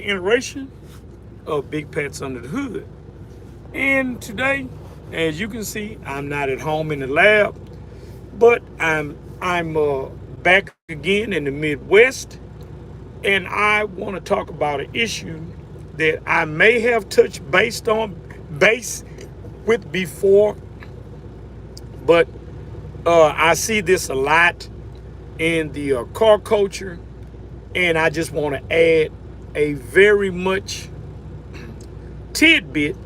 iteration of Big Pets Under the Hood. And today, as you can see, I'm not at home in the lab, but I'm back again in the Midwest, and I want to talk about an issue that I may have touched base with before, but I see this a lot in the car culture, and I just want to add a very much tidbit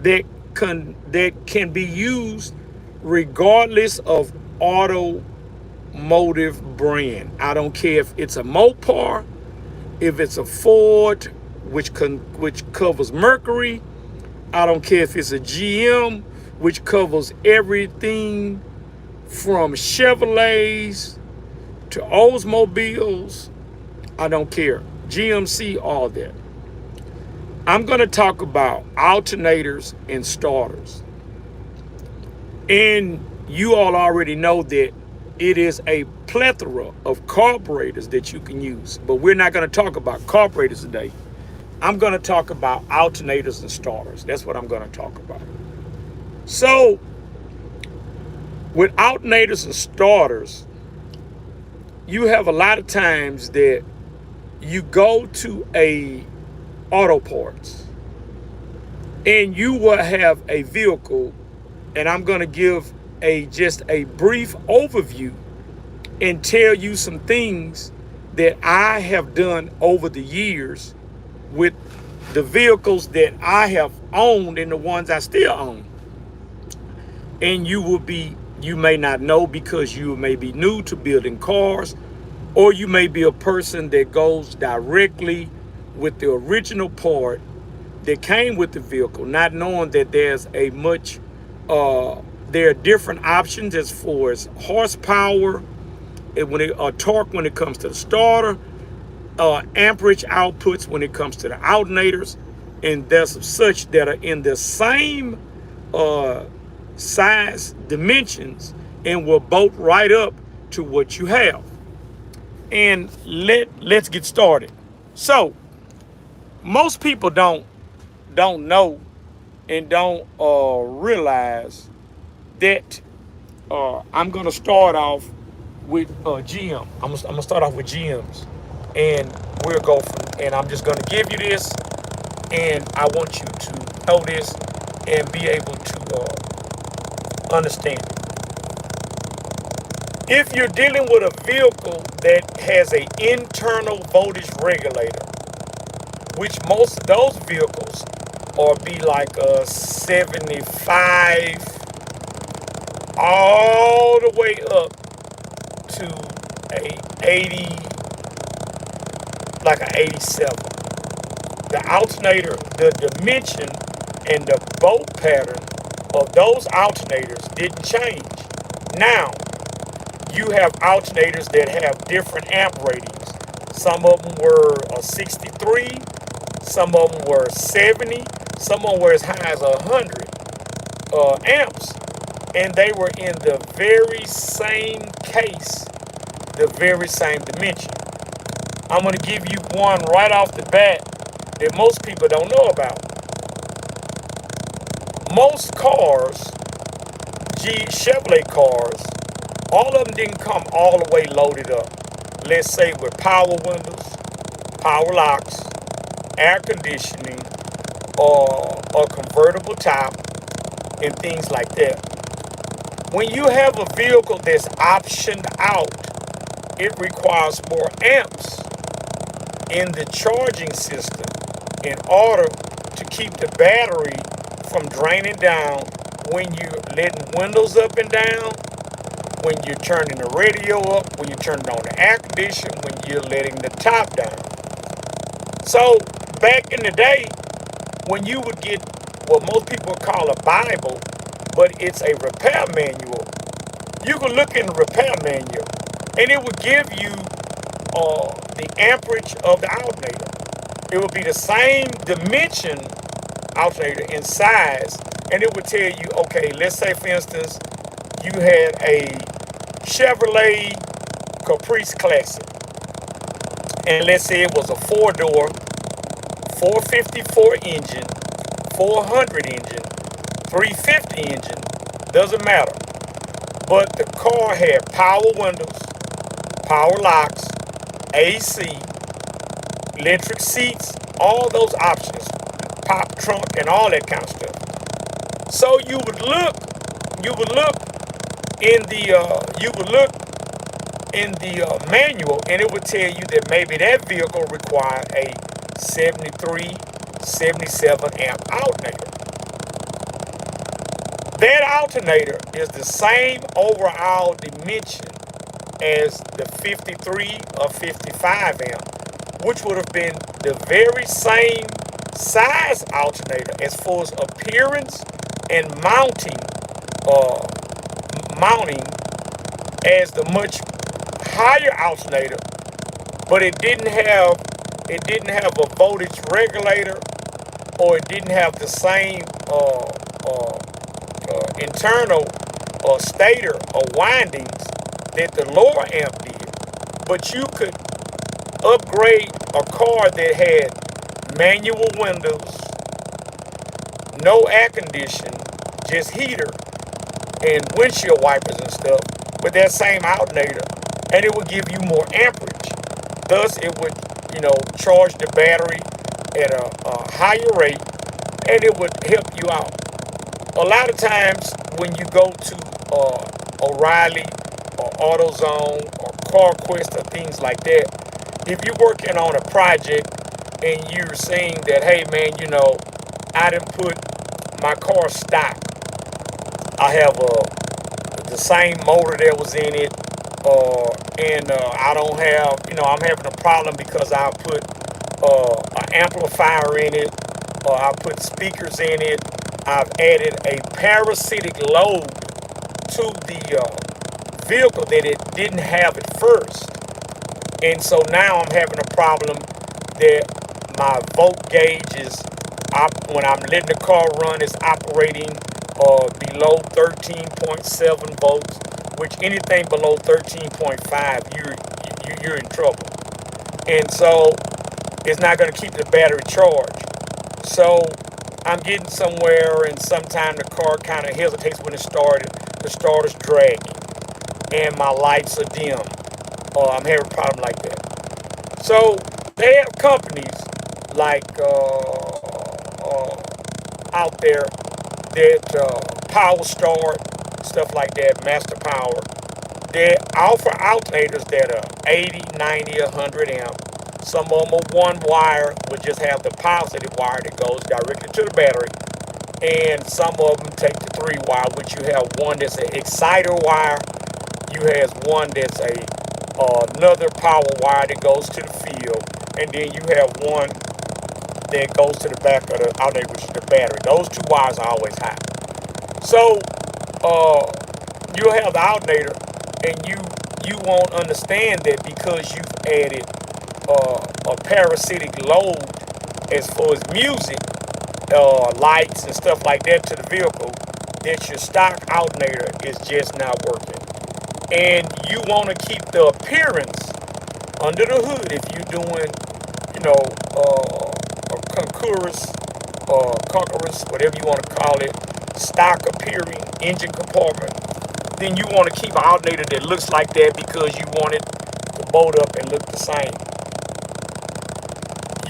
that can be used regardless of automotive brand. I don't care if it's a Mopar, if it's a Ford, which covers Mercury. I don't care if it's a GM, which covers everything from Chevrolets to Oldsmobiles. I don't care. GMC, all that. I'm going to talk about alternators and starters. And you all already know that it is a plethora of carburetors that you can use. But we're not going to talk about carburetors today. I'm going to talk about alternators and starters. That's what I'm going to talk about. So, with alternators and starters, you have a lot of times that you go to a auto parts and you will have a vehicle, and I'm going to give just a brief overview and tell you some things that I have done over the years with the vehicles that I have owned and the ones I still own. And you may not know because you may be new to building cars, or you may be a person that goes directly with the original part that came with the vehicle, not knowing that there are different options as far as horsepower, torque when it comes to the starter, amperage outputs when it comes to the alternators, and there's such that are in the same size dimensions and will bolt right up to what you have. And let's get started. So most people don't know and don't realize that I'm gonna start off with GM. I'm gonna start off with GMs, and we'll go from. And I'm just gonna give you this, and I want you to know this and be able to understand it. If you're dealing with a vehicle that has an internal voltage regulator, which most of those vehicles are be like a 75 all the way up to a 80, like a 87. The alternator, the dimension and the bolt pattern of those alternators didn't change. Now, you have alternators that have different amp ratings. Some of them were a 63, some of them were 70, some of them were as high as 100 amps. And they were in the very same case, the very same dimension. I'm going to give you one right off the bat that most people don't know about. Most cars, Chevrolet cars, all of them didn't come all the way loaded up. Let's say with power windows, power locks, air conditioning, or a convertible top, and things like that. When you have a vehicle that's optioned out, it requires more amps in the charging system in order to keep the battery from draining down when you're letting windows up and down, when you're turning the radio up, when you're turning on the air conditioning, when you're letting the top down. So back in the day, when you would get what most people would call a Bible, but it's a repair manual, you could look in the repair manual and it would give you the amperage of the alternator. It would be the same dimension alternator in size, and it would tell you, okay, let's say for instance, you had a Chevrolet Caprice Classic, and let's say it was a 4-door 454 engine, 400 engine, 350 engine, doesn't matter. But the car had power windows, power locks, AC, electric seats, all those options, pop trunk and all that kind of stuff. So you would look in the manual, and it would tell you that maybe that vehicle required a 73, 77 amp alternator. That alternator is the same overall dimension as the 53 or 55 amp, which would have been the very same size alternator as far as appearance and uh, mounting as the much higher alternator, but it didn't have a voltage regulator, or it didn't have the same internal stator or windings that the lower amp did. But you could upgrade a car that had manual windows, no air conditioning, just heater and windshield wipers and stuff, with that same alternator, and it would give you more amperage. Thus, it would, charge the battery at a higher rate, and it would help you out. A lot of times when you go to O'Reilly or AutoZone or CarQuest or things like that, if you're working on a project and you're saying that, hey man, I didn't put my car stock. I have the same motor that was in it, and I don't have, I'm having a problem because I put an amplifier in it, or I put speakers in it. I've added a parasitic load to the vehicle that it didn't have at first. And so now I'm having a problem that my volt gauge is, when I'm letting the car run, it's operating below 13.7 volts, which anything below 13.5, you're in trouble. And so it's not going to keep the battery charged. So I'm getting somewhere, and sometimes the car kind of hesitates when it started. The starter's dragging, and my lights are dim. I'm having a problem like that. So they have companies like out there that Power Start, stuff like that, Master Power, that offer alternators that are 80, 90, 100 amp. Some of them are one wire, will just have the positive wire that goes directly to the battery. And some of them take the 3 wire, which you have one that's an exciter wire. You have one that's another power wire that goes to the field. And then you have one that goes to the back of the alternator, which is the battery. Those 2 wires are always hot. So you'll have the alternator, and you won't understand that because you've added a parasitic load as far as music, lights and stuff like that to the vehicle, that your stock alternator is just not working. And you want to keep the appearance under the hood. If you're doing, a concurrence, whatever you want to call it, stock appearing engine compartment, then you want to keep an alternator that looks like that because you want it to bolt up and look the same.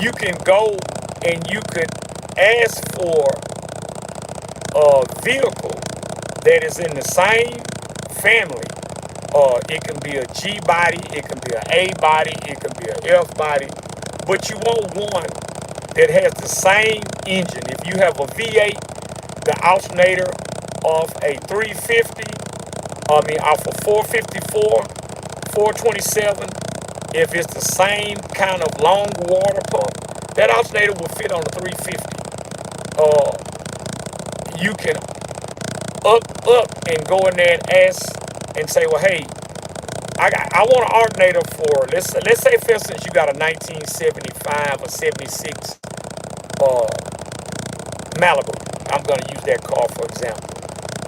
You can go and you could ask for a vehicle that is in the same family. It can be a G body, it can be an A body, it can be an F body, but you want one that has the same engine. If you have a V8, the alternator of a 350, off a 454, 427, if it's the same kind of long water pump, that alternator will fit on the 350. You can up and go in there and ask and say, well, hey, I want an alternator for, let's say for instance you got a 1975 or 76 Malibu. I'm going to use that car for example,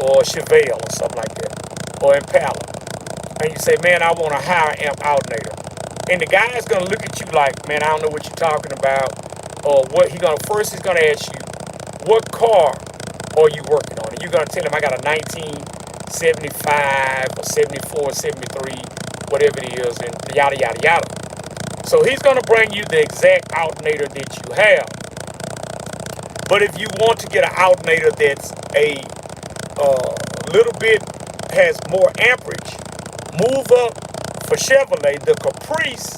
or Chevelle or something like that, or Impala. And you say, man, I want a higher amp alternator. And the guy's going to look at you like, man, I don't know what you're talking about. what he's gonna ask you, what car are you working on? And you're gonna tell him I got a 1975 or 74, 73, whatever it is, and yada yada yada. So he's gonna bring you the exact alternator that you have. But if you want to get an alternator that's a little bit has more amperage, move up for Chevrolet. The Caprice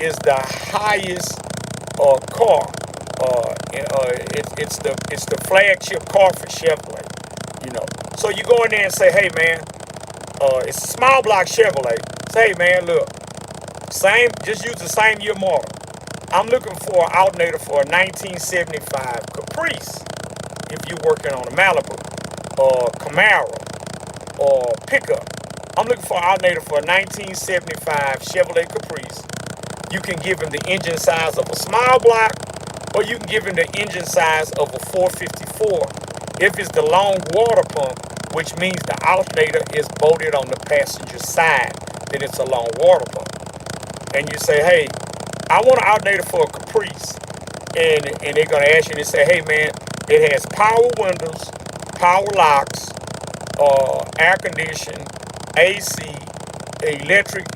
is the highest car. It's the flagship car for Chevrolet. You know, so you go in there and say, hey man, it's a small block Chevrolet. Say, hey man, look, just use the same year model. I'm looking for an alternator for a 1975 Caprice. If you're working on a Malibu or Camaro or pickup, I'm looking for an alternator for a 1975 Chevrolet Caprice. You can give him the engine size of a small block, or you can give him the engine size of a 454. If it's the long water pump, which means the alternator is bolted on the passenger side, then it's a long water pump. And you say, hey, I want an alternator for a Caprice. And they're going to ask you, and they say, hey man, it has power windows, power locks, air conditioning, AC, electric,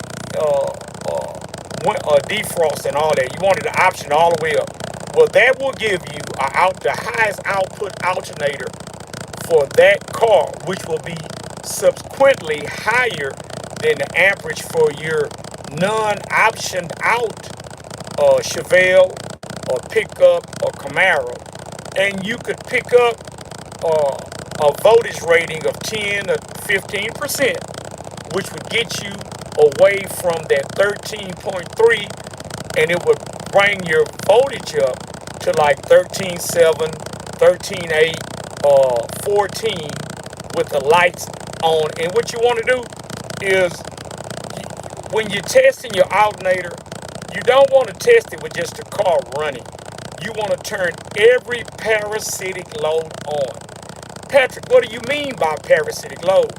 defrost and all that. You wanted the option all the way up. Well, that will give you the highest output alternator for that car, which will be subsequently higher than the amperage for your non-optioned out Chevelle or pickup or Camaro. And you could pick up a voltage rating of 10 or 15%, which would get you away from that 13.3, and it would bring your voltage up to like 13.7, 13.8, 14 with the lights on. And what you want to do is, when you're testing your alternator, you don't want to test it with just the car running. You want to turn every parasitic load on. Patrick, what do you mean by parasitic load?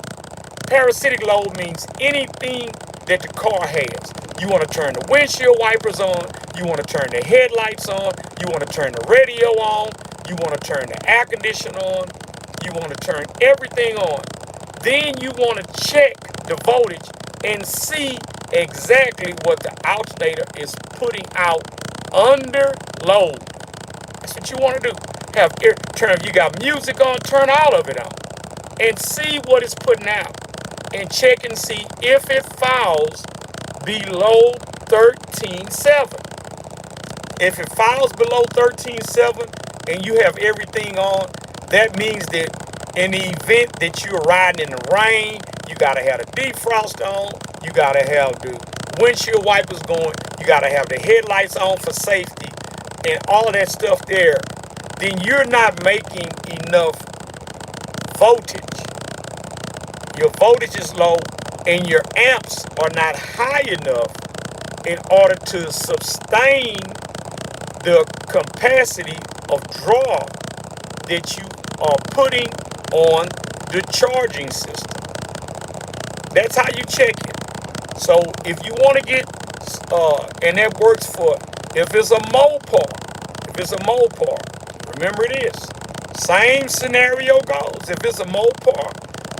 Parasitic load means anything that the car has. You want to turn the windshield wipers on. You want to turn the headlights on. You want to turn the radio on. You want to turn the air conditioner on. You want to turn everything on. Then you want to check the voltage and see exactly what the alternator is putting out under load. That's what you want to do. If you got music on, turn all of it on and see what it's putting out, and check and see if it falls below 13.7. If it falls below 13.7 and you have everything on, that means that in the event that you're riding in the rain, you got to have the defrost on, you got to have the windshield wipers going, you got to have the headlights on for safety, and all that stuff there, then you're not making enough voltage. Your voltage is low and your amps are not high enough in order to sustain the capacity of draw that you are putting on the charging system. That's how you check it. So if you want to get, and that works for, if it's a Mopar, remember it is. Same scenario goes. If it's a Mopar,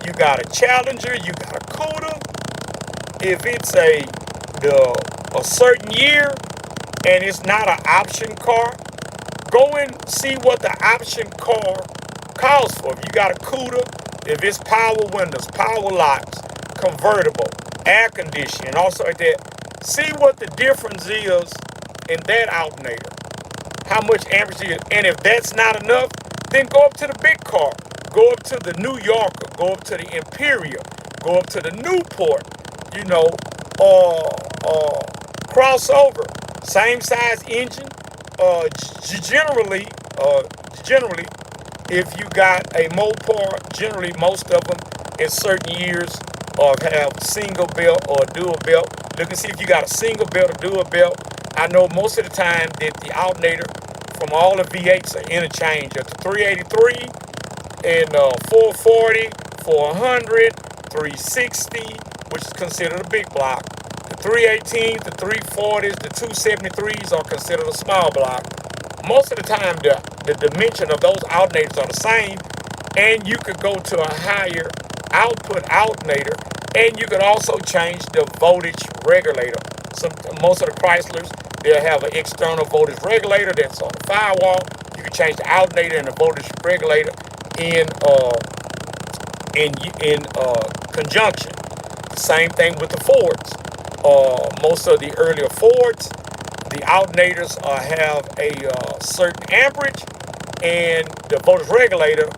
you got a Challenger, you got a Cuda. If it's a certain year and it's not an option car, go and see what the option car calls for. If you got a Cuda, if it's power windows, power locks, convertible, air conditioning, also like that, see what the difference is in that alternator. How much amperage it is. And if that's not enough, then go up to the big car. Go up to the New Yorker. Go up to the Imperial. Go up to the Newport. Crossover. Same size engine. Generally, if you got a Mopar, generally most of them in certain years have single belt or dual belt. Look and see if you got a single belt or dual belt. I know most of the time that the alternator from all the V8s are interchangeable. The 383 and 440, 400, 360, which is considered a big block. The 318s, the 340s, the 273s are considered a small block. Most of the time, the dimension of those alternators are the same, and you could go to a higher output alternator, and you could also change the voltage regulator. Most of the Chryslers, they'll have an external voltage regulator that's on the firewall. You can change the alternator and the voltage regulator in conjunction. Same thing with the Fords. Most of the earlier Fords, the alternators have a certain amperage, and the voltage regulator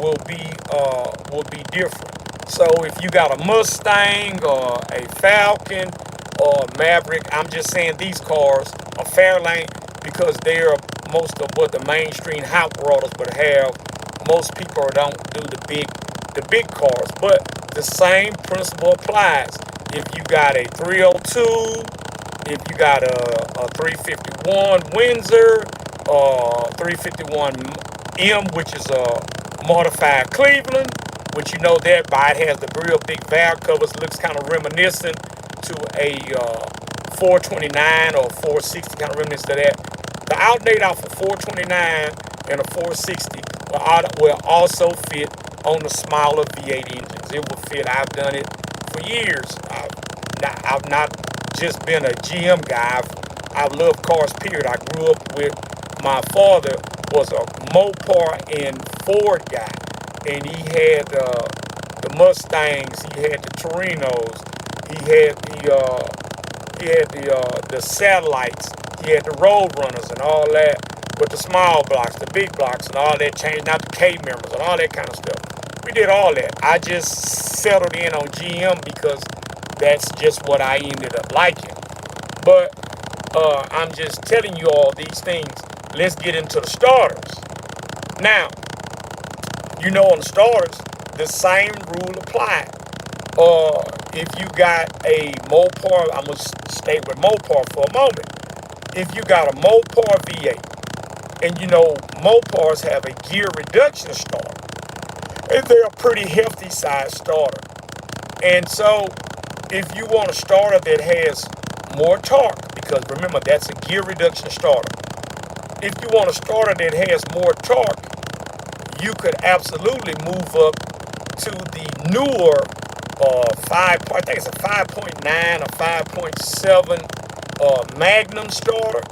will be different. So if you got a Mustang or a Falcon or Maverick, I'm just saying these cars are Fairlane because they're most of what the mainstream hot rodders would have. Most people don't do the big cars, but the same principle applies. If you got a 302, if you got a 351 Windsor, 351M, which is a modified Cleveland, which you know that by it has the real big valve covers, looks kind of reminiscent to a 429 or 460, kind of reminiscent of that. The alternator out for 429 and a 460 will also fit on the smaller V8 engines. It will fit. I've done it for years. I've not just been a GM guy. I've loved cars, period. I grew up with, my father was a Mopar and Ford guy, and he had the Mustangs, he had the Torinos, he had the Satellites, he had the Roadrunners and all that, with the small blocks, the big blocks, and all that, changing out the K members and all that kind of stuff. We did all that. I just settled in on GM because that's just what I ended up liking. But I'm just telling you all these things. Let's get into the starters. Now, you know, on the starters, the same rule applies. If you got a Mopar, I'm going to stay with Mopar for a moment. If you got a Mopar V8, and you know, Mopars have a gear reduction starter, and they're a pretty hefty size starter. And so, if you want a starter that has more torque, because remember, that's a gear reduction starter. If you want a starter that has more torque, you could absolutely move up to the newer I think it's a 5.9 or 5.7 Magnum starter.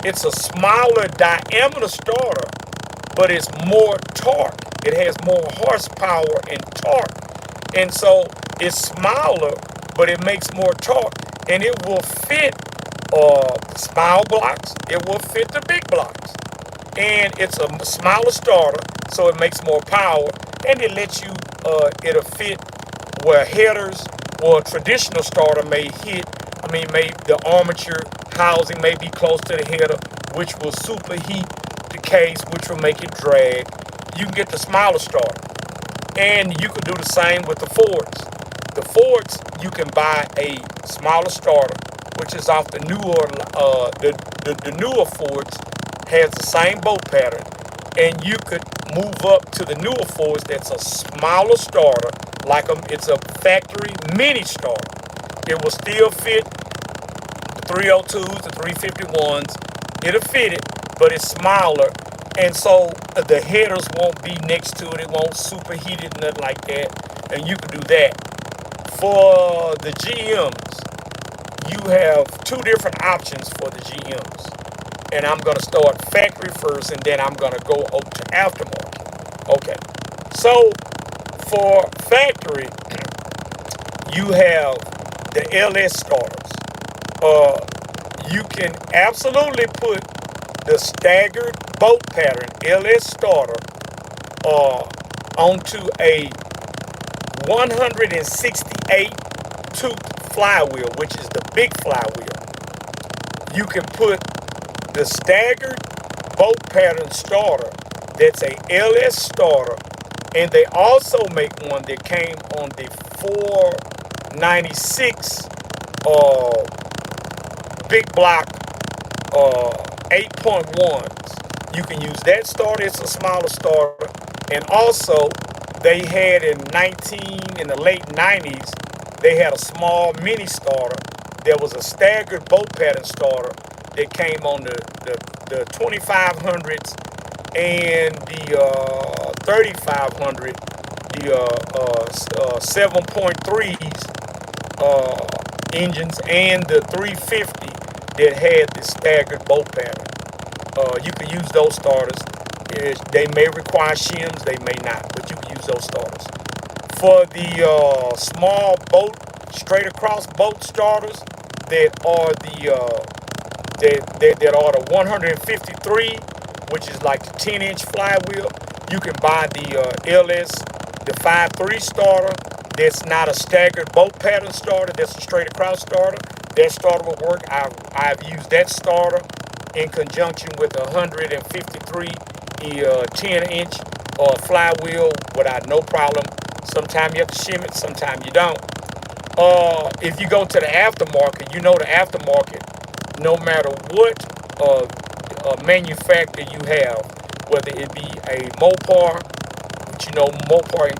It's a smaller diameter starter, but it's more torque. It has more horsepower and torque. And so it's smaller, but it makes more torque. And it will fit small blocks. It will fit the big blocks. And it's a smaller starter, so it makes more power. And it lets you, it'll fit where headers or a traditional starter may hit. The armature housing may be close to the header, which will superheat the case, which will make it drag. You can get the smaller starter. And you can do the same with the Fords. The Fords, you can buy a smaller starter, which is off the newer, the newer Fords has the same bolt pattern. And you could move up to the newer Fords that's a smaller starter, like it's a factory mini starter. It will still fit the 302s, the 351s. It'll fit it, but it's smaller. And so the headers won't be next to it. It won't superheat it, nothing like that. And you can do that. For the GMs, you have two different options for the GMs. And I'm going to start factory first, and then I'm going to go over to aftermarket. Okay. So for factory, you have the LS starters. You can absolutely put the staggered bolt pattern LS starter onto a 168 tooth flywheel, which is the big flywheel. You can put the staggered bolt pattern starter that's a LS starter, and they also make one that came on the 496 big block 8.1s. You can use that starter. It's a smaller starter. And also, they had in the late 90s, they had a small mini starter. There was a staggered bolt pattern starter that came on the the 2500s and the 3500, the 7.3s engines, and the 350 that had the staggered bolt pattern. You can use those starters. They may require shims, they may not, but you can use those starters. For the small bolt, straight across bolt starters that are that are the 153, which is like the 10-inch flywheel, you can buy the LS, the 5.3 starter. That's not a staggered bolt pattern starter. That's a straight across starter. That starter will work. I've used that starter in conjunction with a 153 10-inch flywheel without no problem. Sometimes you have to shim it, sometimes you don't. If you go to the aftermarket, you know the aftermarket, no matter what manufacturer you have, whether it be a Mopar, which you know Mopar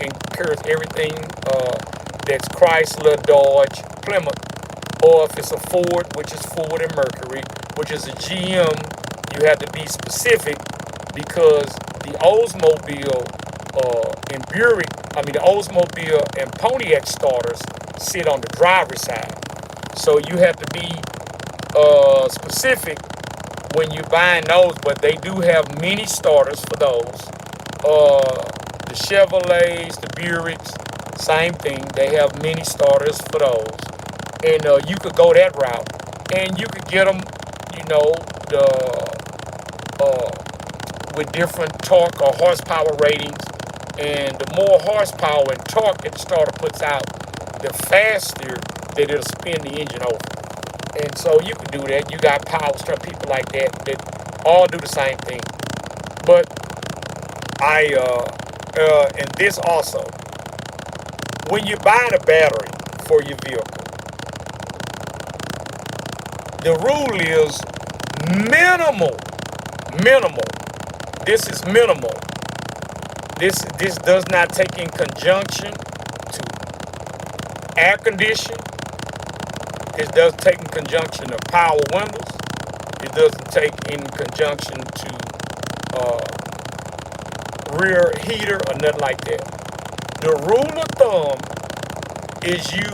incurs everything that's Chrysler, Dodge, Plymouth, or if it's a Ford, which is Ford and Mercury, which is a GM, you have to be specific because the Oldsmobile and Buick, the Oldsmobile and Pontiac starters sit on the driver's side. So you have to be specific when you're buying those, but they do have mini starters for those. The Chevrolets, the Buicks, same thing. They have mini starters for those. And you could go that route. And you could get them, with different torque or horsepower ratings. And the more horsepower and torque that the starter puts out, the faster that it'll spin the engine over. And so you can do that. You got power start people like that all do the same thing. But and this also, when you're buying a battery for your vehicle, the rule is minimal. This is minimal. This does not take in conjunction to air conditioning. It doesn't take in conjunction to power windows. It doesn't take in conjunction to rear heater or nothing like that. The rule of thumb is you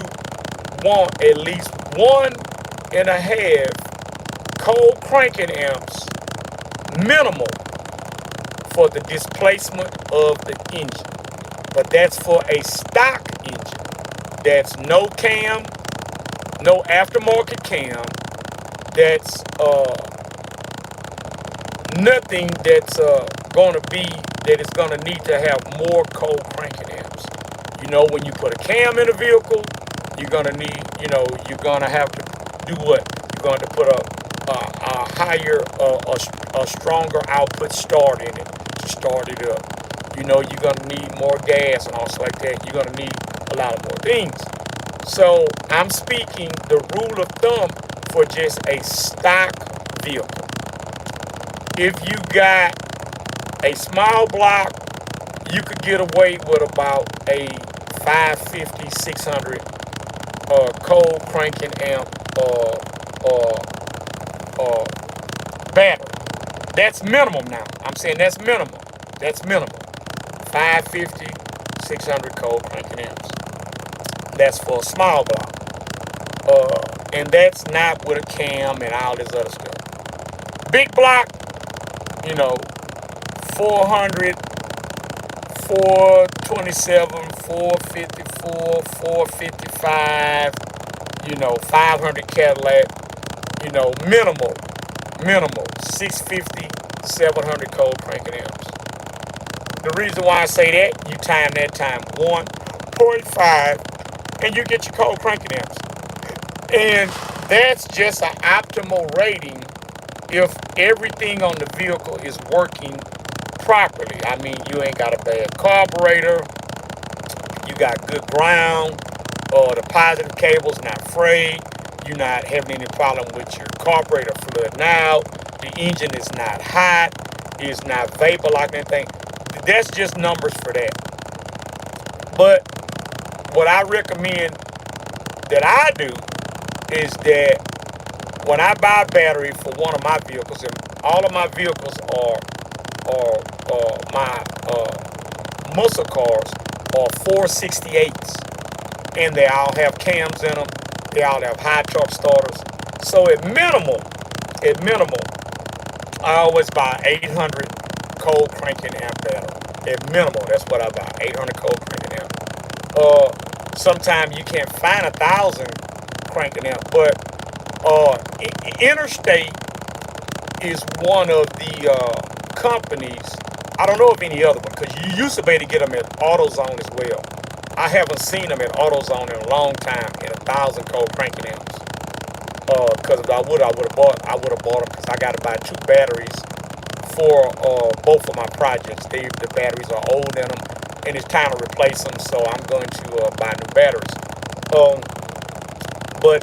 want at least 1.5 cold cranking amps minimal for the displacement of the engine. But that's for a stock engine. That's no cam, no aftermarket cam. That's nothing that's that is going to need to have more cold cranking amps. When you put a cam in a vehicle, you're going to need, you're going to have to do what? You're going to put a higher, a stronger output start in it to start it up. You're going to need more gas and also like that. You're going to need a lot of more things. So I'm speaking the rule of thumb for just a stock vehicle. If you got a small block, you could get away with about a 550, 600 cold cranking amp battery. That's minimum now. I'm saying that's minimum. That's minimum. 550, 600 cold cranking amps. That's for a small block. And that's not with a cam and all this other stuff. Big block, 400, 427, 454, 455, 500 Cadillac, minimal, 650, 700 cold cranking amps. The reason why I say that, you time that time 1.5, and you get your cold cranking amps. And that's just an optimal rating if everything on the vehicle is working properly. You ain't got a bad carburetor, you got good ground, the positive cable's not frayed, you're not having any problem with your carburetor flooding out, the engine is not hot, it's not vapor like anything. That's just numbers for that. But what I recommend that I do is that when I buy a battery for one of my vehicles, and all of my vehicles are my muscle cars are 468s, and they all have cams in them. They all have high torque starters. So at minimum, I always buy 800 cold cranking amp battery. At minimum, that's what I buy. 800 cold cranking amp. Sometimes you can't find 1,000 cranking amp, but Interstate is one of the companies. I don't know of any other one, because you used to be able to get them at AutoZone as well. I haven't seen them at AutoZone in a long time in 1,000 cold cranking amps. Because if I would have bought them, because I got to buy 2 batteries for both of my projects. The batteries are old in them, and it's time to replace them. So I'm going to buy new batteries. But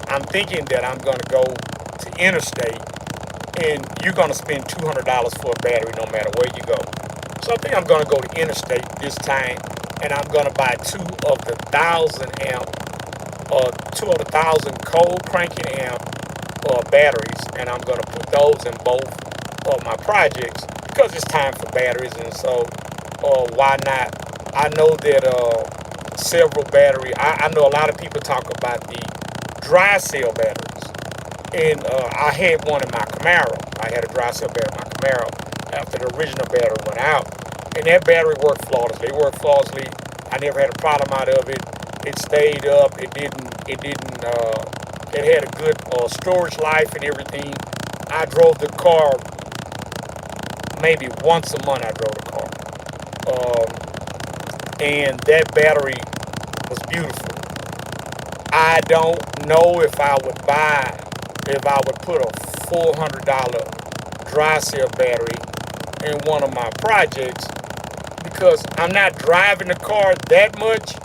I'm thinking that I'm going to go to Interstate, and you're going to spend $200 for a battery no matter where you go. So I think I'm going to go to Interstate this time, and I'm going to buy 2 of the 1,000 cold cranking amp batteries, and I'm going to put those in both of my projects because it's time for batteries. And so why not? I know that several battery, I know a lot of people talk about the dry cell batteries, and I had one in my Camaro. I had a dry cell battery in my Camaro after the original battery went out, and that battery worked flawlessly. It worked flawlessly. I never had a problem out of it. It stayed up. It had a good storage life and everything. I drove the car maybe once a month. I drove the car, and that battery was beautiful. I don't know if I would put a $400 dry cell battery in one of my projects, because I'm not driving the car that much,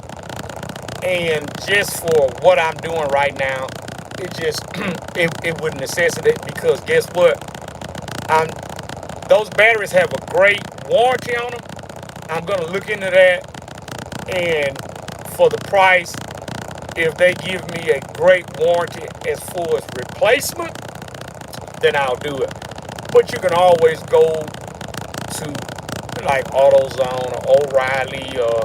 and just for what I'm doing right now, it wouldn't necessitate, because guess what? Those batteries have a great warranty on them. I'm gonna look into that, and for the price, if they give me a great warranty as far as replacement, then I'll do it. But you can always go to like AutoZone or O'Reilly or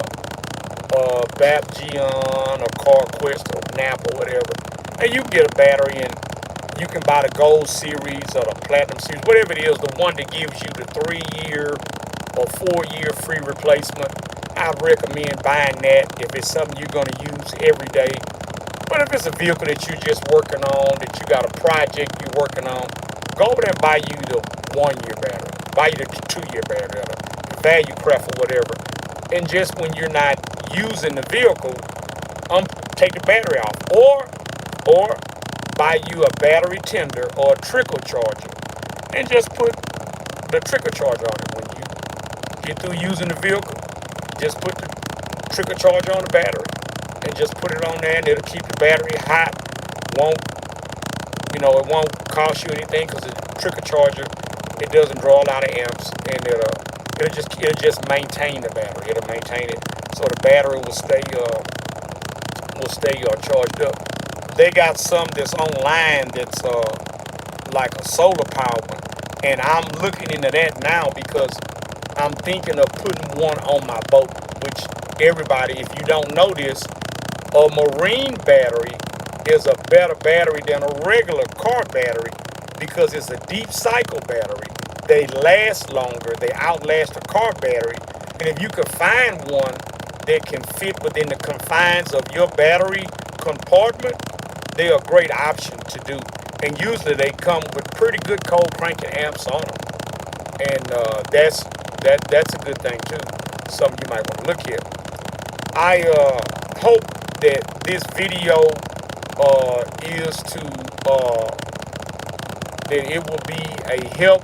Babgeon or CarQuest or Napa or whatever, and you can get a battery, and you can buy the Gold Series or the Platinum Series, whatever it is, the one that gives you the 3-year or 4-year free replacement. I'd recommend buying that if it's something you're going to use every day. But if it's a vehicle that you're just working on, that you got a project you're working on, go over there and buy you the 1-year battery, buy you the 2-year battery, or the Value Craft or whatever. And just when you're not using the vehicle, take the battery off, or buy you a battery tender or a trickle charger, and just put the trickle charger on it. When you get through using the vehicle, just put the trickle charger on the battery, and just put it on there, and it'll keep the battery hot. It won't cost you anything, because the trickle charger, it doesn't draw a lot of amps, and it'll just maintain the battery. It'll maintain it so the battery will stay charged up. They got some that's online that's like a solar power one, and I'm looking into that now, because I'm thinking of putting one on my boat. Which everybody, if you don't know this, a marine battery is a better battery than a regular car battery, because it's a deep cycle battery. They last longer. They outlast a car battery. And if you can find one that can fit within the confines of your battery compartment, they're a great option to do. And usually they come with pretty good cold cranking amps on them. And that's a good thing too. Something you might want to look at. I hope that this video is that it will be a help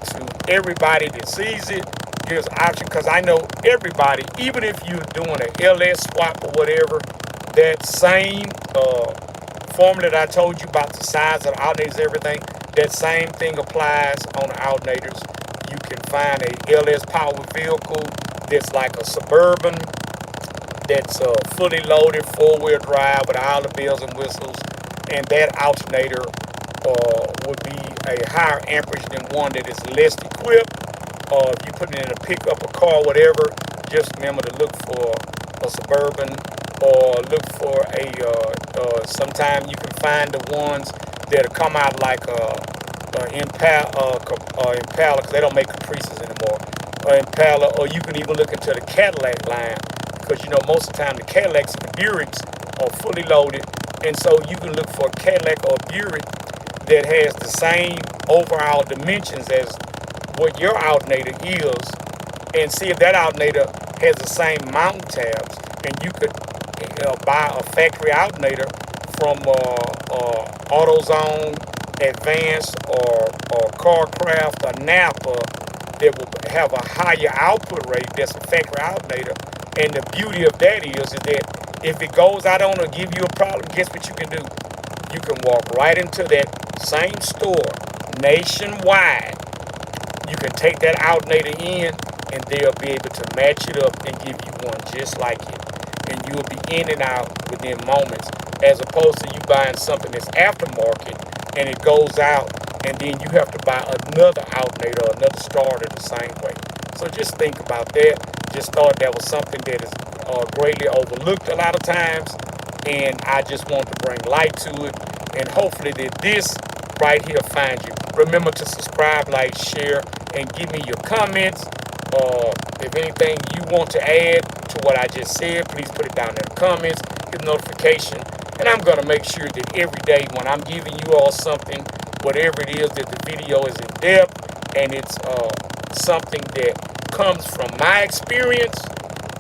to everybody that sees it. Gives option, because I know everybody, even if you're doing an LS swap or whatever, that same formula that I told you about, the size of the alternators, everything, that same thing applies on the alternators. You can find a LS powered vehicle that's like a Suburban, that's fully loaded, 4-wheel drive with all the bells and whistles, and that alternator would be a higher amperage than one that is less equipped. If you put it in a pickup, a car, whatever, just remember to look for a Suburban, or look for a, sometime you can find the ones that come out like Impala, because they don't make Caprices anymore, Impala, or you can even look into the Cadillac line, because you know most of the time the Cadillacs and the Buicks are fully loaded, and so you can look for a Cadillac or a Buick that has the same overall dimensions as what your alternator is, and see if that alternator has the same mounting tabs. And you could buy a factory alternator from AutoZone, Advanced, or CarCraft, or Napa, that will have a higher output rate. That's a factory alternator. And the beauty of that is that if it goes out on or give you a problem, guess what you can do? You can walk right into that same store nationwide. You can take that alternator in, and they'll be able to match it up and give you one just like it. And you'll be in and out within moments, as opposed to you buying something that's aftermarket and it goes out, and then you have to buy another alternator or another starter the same way. So just think about that. Just thought that was something that is greatly overlooked a lot of times, and I just want to bring light to it, and hopefully that this right here finds you. Remember to subscribe, like, share, and give me your comments. If anything you want to add to what I just said, please put it down in the comments, hit the notification, and I'm going to make sure that every day when I'm giving you all something, whatever it is, that the video is in depth and it's something that comes from my experience,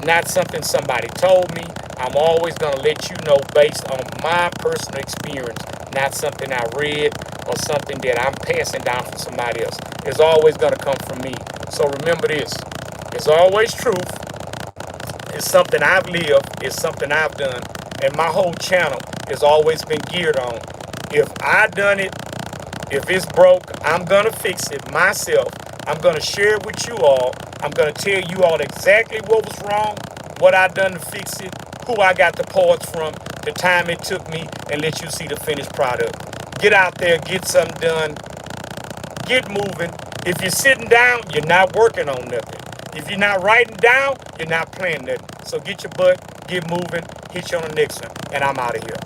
not something somebody told me. I'm always going to let you know based on my personal experience, not something I read or something that I'm passing down from somebody else. It's always going to come from me. So remember this, it's always truth. It's something I've lived, it's something I've done, and my whole channel has always been geared on, if I done it, if it's broke, I'm going to fix it myself. I'm going to share it with you all. I'm going to tell you all exactly what was wrong, what I done to fix it, who I got the parts from, the time it took me, and let you see the finished product. Get out there, get something done, get moving. If you're sitting down, you're not working on nothing. If you're not writing down, you're not playing nothing. So get your butt, get moving, hit you on the next one, and I'm out of here.